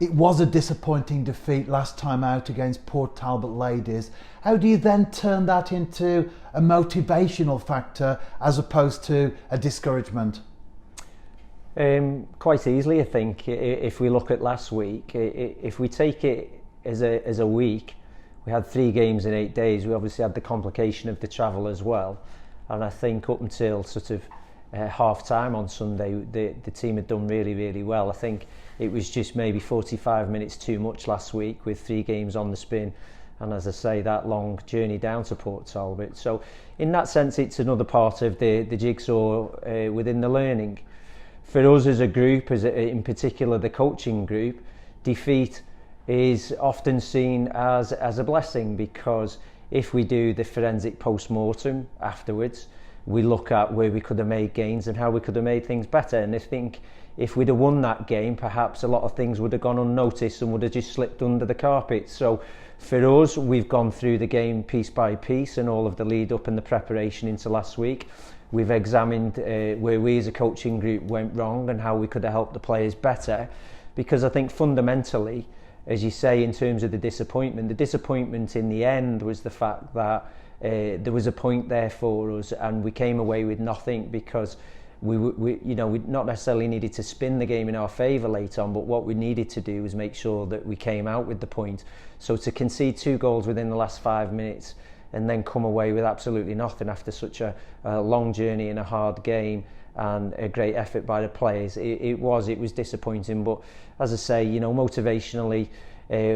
It was a disappointing defeat last time out against Port Talbot Ladies. How do you then turn that into a motivational factor as opposed to a discouragement? Quite easily, I think. If we look at last week, if we take it as a week, we had 3 games in 8 days. We obviously had the complication of the travel as well, and I think up until sort of half time on Sunday, the team had done really, really well. I think it was just maybe 45 minutes too much last week with 3 games on the spin, and as I say, that long journey down to Port Talbot. So in that sense, it's another part of the jigsaw within the learning. For us as a group, in particular the coaching group, defeat is often seen as a blessing, because if we do the forensic post-mortem afterwards, we look at where we could have made gains and how we could have made things better. And I think if we'd have won that game, perhaps a lot of things would have gone unnoticed and would have just slipped under the carpet. So for us, we've gone through the game piece by piece and all of the lead up and the preparation into last week. We've examined where we as a coaching group went wrong and how we could have helped the players better, because I think fundamentally, as you say, in terms of the disappointment in the end was the fact that there was a point there for us and we came away with nothing, because we not necessarily needed to spin the game in our favour later on, but what we needed to do was make sure that we came out with the point. So to concede 2 goals within the last 5 minutes and then come away with absolutely nothing after such a long journey and a hard game and a great effort by the players, it was disappointing. But as I say, motivationally,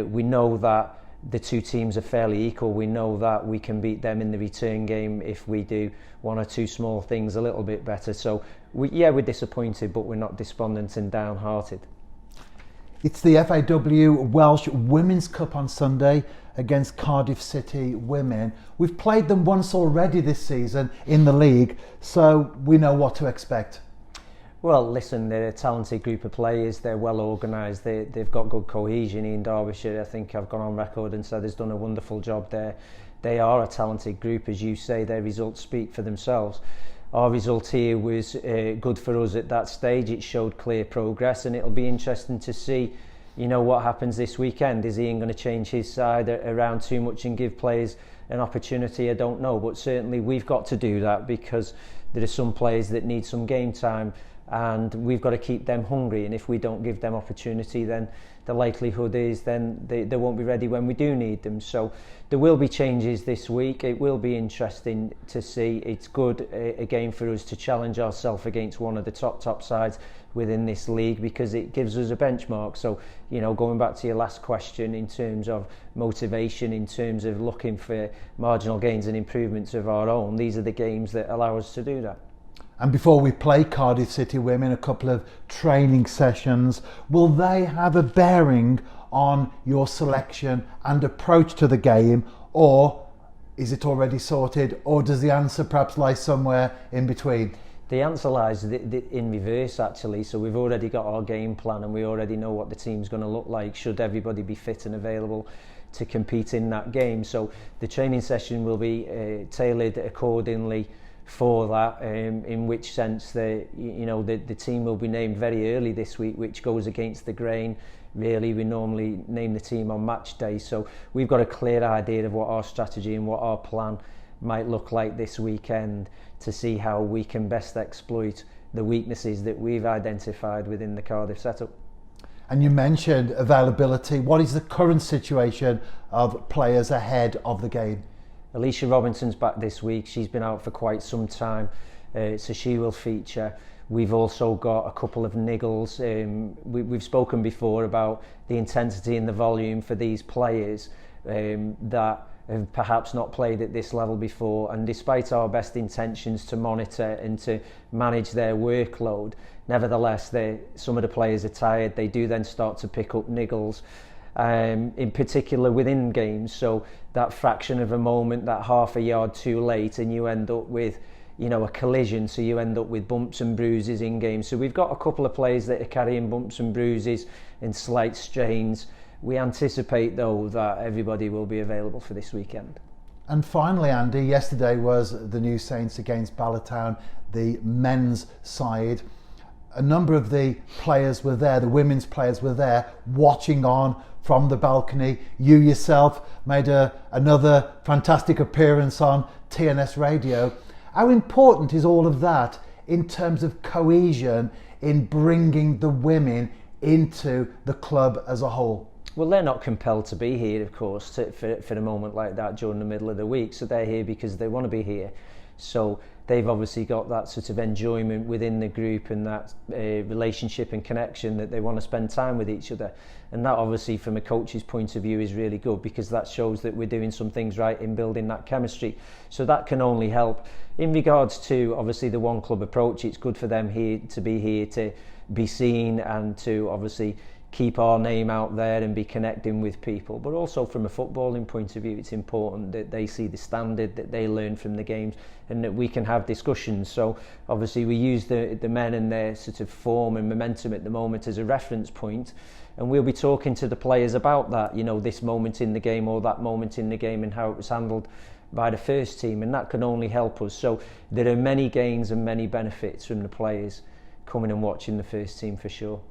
we know that the 2 teams are fairly equal. We know that we can beat them in the return game if we do 1 or 2 small things a little bit better. So we're disappointed, but we're not despondent and downhearted. It's the FAW Welsh Women's Cup on Sunday against Cardiff City Women. We've played them once already this season in the league, so we know what to expect. Well, listen, they're a talented group of players. They're well organised. They've got good cohesion in Derbyshire. I think I've gone on record and said he's done a wonderful job there. They are a talented group, as you say. Their results speak for themselves. Our result here was good for us at that stage. It showed clear progress, and it'll be interesting to see, what happens this weekend. Is Ian going to change his side around too much and give players an opportunity? I don't know, but certainly we've got to do that, because there are some players that need some game time, and we've got to keep them hungry. And if we don't give them opportunity, then the likelihood is then they won't be ready when we do need them. So there will be changes this week. It will be interesting to see. It's good again for us to challenge ourselves against one of the top sides within this league, because it gives us a benchmark. So going back to your last question in terms of motivation, in terms of looking for marginal gains and improvements of our own, these are the games that allow us to do that. And before we play Cardiff City Women, a couple of training sessions, will they have a bearing on your selection and approach to the game, or is it already sorted, or does the answer perhaps lie somewhere in between? The answer lies in reverse, actually. So we've already got our game plan and we already know what the team's going to look like should everybody be fit and available to compete in that game. So the training session will be tailored accordingly for that, in which sense the team will be named very early this week, which goes against the grain. Really, we normally name the team on match day, so we've got a clear idea of what our strategy and what our plan might look like this weekend, to see how we can best exploit the weaknesses that we've identified within the Cardiff setup. And you mentioned availability. What is the current situation of players ahead of the game? Alicia Robinson's back this week. She's been out for quite some time, so she will feature. We've also got a couple of niggles. We've spoken before about the intensity and the volume for these players that have perhaps not played at this level before, and despite our best intentions to monitor and to manage their workload, nevertheless some of the players are tired. They do then start to pick up niggles, in particular within games. So that fraction of a moment, that half a yard too late, and you end up with a collision, so you end up with bumps and bruises in games. So we've got a couple of players that are carrying bumps and bruises and slight strains. We anticipate though that everybody will be available for this weekend. And finally, Andy, yesterday was the New Saints against Ballatown, the men's side. a number of the players were there, the women's players were there, watching on from the balcony. You yourself made another fantastic appearance on TNS Radio. How important is all of that in terms of cohesion in bringing the women into the club as a whole? Well, they're not compelled to be here, of course, for a moment like that during the middle of the week. So they're here because they want to be here. So they've obviously got that sort of enjoyment within the group and that relationship and connection that they want to spend time with each other. And that obviously from a coach's point of view is really good, because that shows that we're doing some things right in building that chemistry. So that can only help. In regards to obviously the one club approach, it's good for them here to be seen and to obviously keep our name out there and be connecting with people. But also from a footballing point of view, it's important that they see the standard, that they learn from the games, and that we can have discussions. So obviously we use the men and their sort of form and momentum at the moment as a reference point, and we'll be talking to the players about that, you know, this moment in the game or that moment in the game and how it was handled by the first team, and that can only help us. So there are many gains and many benefits from the players coming and watching the first team for sure.